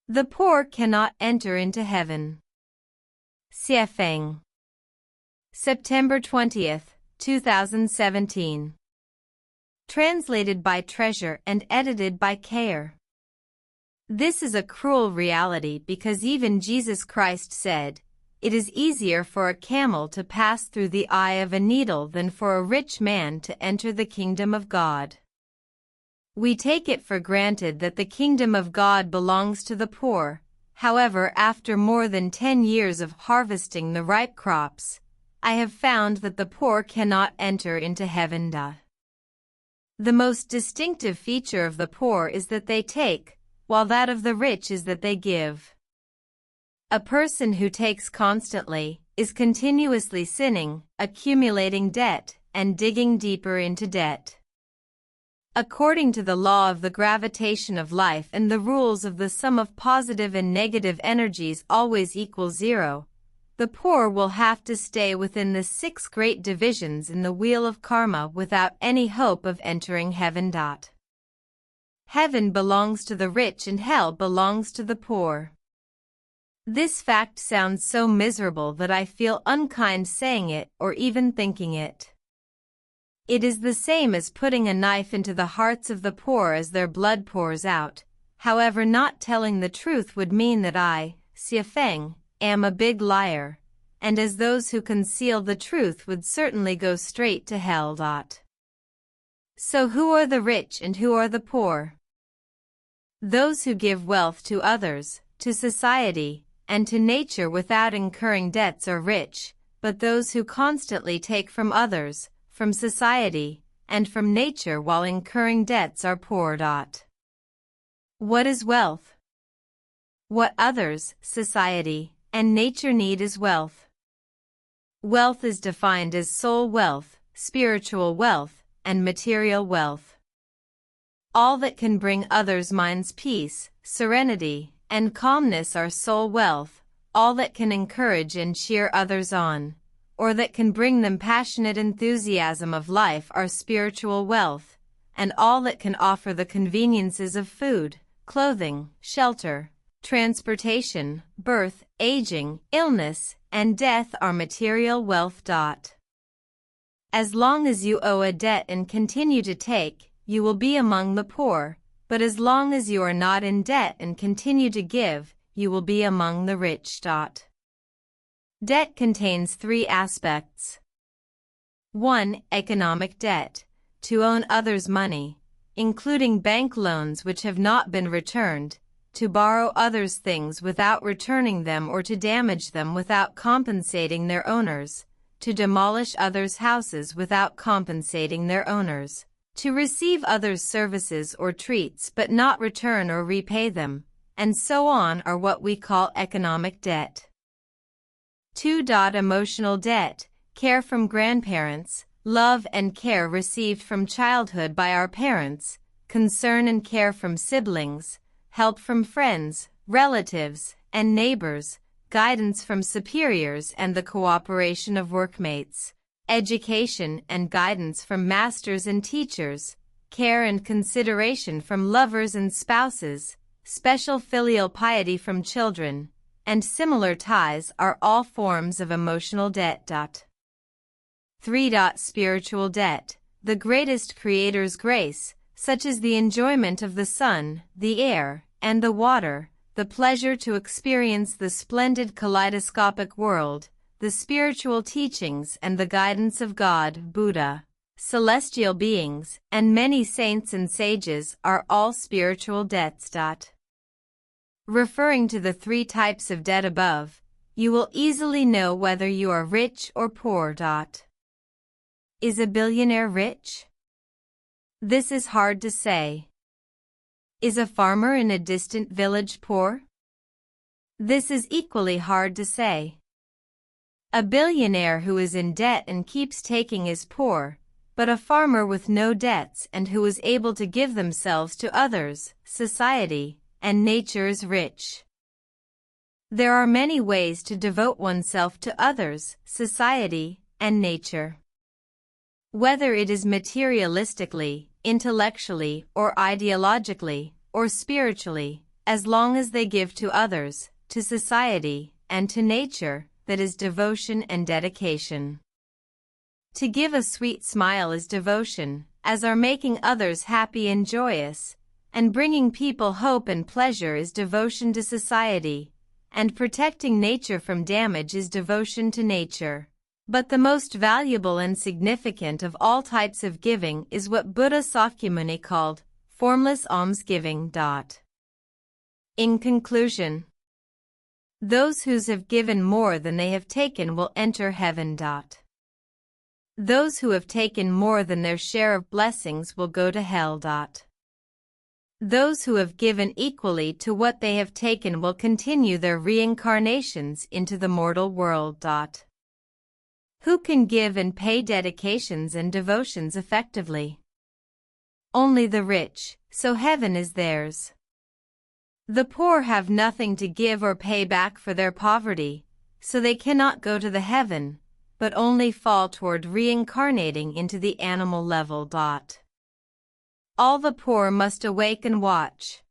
The poor cannot enter into heaven. Lifechanyuan. September 20th, 2017. Translated by Treasure and edited by Care. This is a cruel reality because even Jesus Christ said, "It is easier for a camel to pass through the eye of a needle than for a rich man to enter the kingdom of God." We take it for granted that the kingdom of God belongs to the poor. However, after more than 10 years of harvesting the ripe crops, I have found that the poor cannot enter into heaven. The most distinctive feature of the poor is that they take, while that of the rich is that they give. A person who takes constantly is continuously sinning, accumulating debt, and digging deeper into debt. According to the law of the gravitation of life and the rules of the sum of positive and negative energies always equals zero, the poor will have to stay within the 6 great divisions in the wheel of karma without any hope of entering heaven. Heaven belongs to the rich and hell belongs to the poor. This fact sounds so miserable that I feel unkind saying it or even thinking it. It is the same as putting a knife into the hearts of the poor as their blood pours out. However, not telling the truth would mean that I, Lifechanyuan, am a big liar, and as those who conceal the truth would certainly go straight to hell. So who are the rich and who are the poor? Those who give wealth to others, to society, and to nature without incurring debts are rich, but those who constantly take from others, from society, and from nature while incurring debts are poor. What is wealth? What others, society, and nature need is wealth. Wealth is defined as soul wealth, spiritual wealth, and material wealth. All that can bring others' minds peace, serenity, and calmness are soul wealth. All that can encourage and cheer others on, or that can bring them passionate enthusiasm of life are spiritual wealth, and all that can offer the conveniences of food, clothing, shelter, transportation, birth, aging, illness, and death are material wealth. As long as you owe a debt and continue to take, you will be among the poor, but as long as you are not in debt and continue to give, you will be among the rich. Debt contains 3 aspects. 1. Economic debt, to own others' money, including bank loans which have not been returned, to borrow others' things without returning them or to damage them without compensating their owners, to demolish others' houses without compensating their owners, to receive others' services or treats but not return or repay them, and so on are what we call economic debt. 2. Emotional debt, care from grandparents, love and care received from childhood by our parents, concern and care from siblings, help from friends, relatives, and neighbors, guidance from superiors and the cooperation of workmates, education and guidance from masters and teachers, care and consideration from lovers and spouses, special filial piety from children, and similar ties are all forms of emotional debt. 3. Spiritual debt, the greatest Creator's grace, such as the enjoyment of the sun, the air, and the water, the pleasure to experience the splendid kaleidoscopic world, the spiritual teachings and the guidance of God, Buddha, celestial beings, and many saints and sages are all spiritual debts. Referring to the 3 types of debt above, you will easily know whether you are rich or poor. Is a billionaire rich? This is hard to say. Is a farmer in a distant village poor? This is equally hard to say. A billionaire who is in debt and keeps taking is poor, but a farmer with no debts and who is able to give themselves to others, society, and nature is rich. There are many ways to devote oneself to others, society, and nature. Whether it is materialistically, intellectually, or ideologically, or spiritually, as long as they give to others, to society, and to nature, that is devotion and dedication. To give a sweet smile is devotion, as are making others happy and joyous, and bringing people hope and pleasure is devotion to society, and protecting nature from damage is devotion to nature. But the most valuable and significant of all types of giving is what Buddha Sakyamuni called formless almsgiving. In conclusion, those who have given more than they have taken will enter heaven. Those who have taken more than their share of blessings will go to hell. Those who have given equally to what they have taken will continue their reincarnations into the mortal world. Who can give and pay dedications and devotions effectively? Only the rich, so heaven is theirs. The poor have nothing to give or pay back for their poverty, so they cannot go to the heaven, but only fall toward reincarnating into the animal level. All the poor must awake and watch.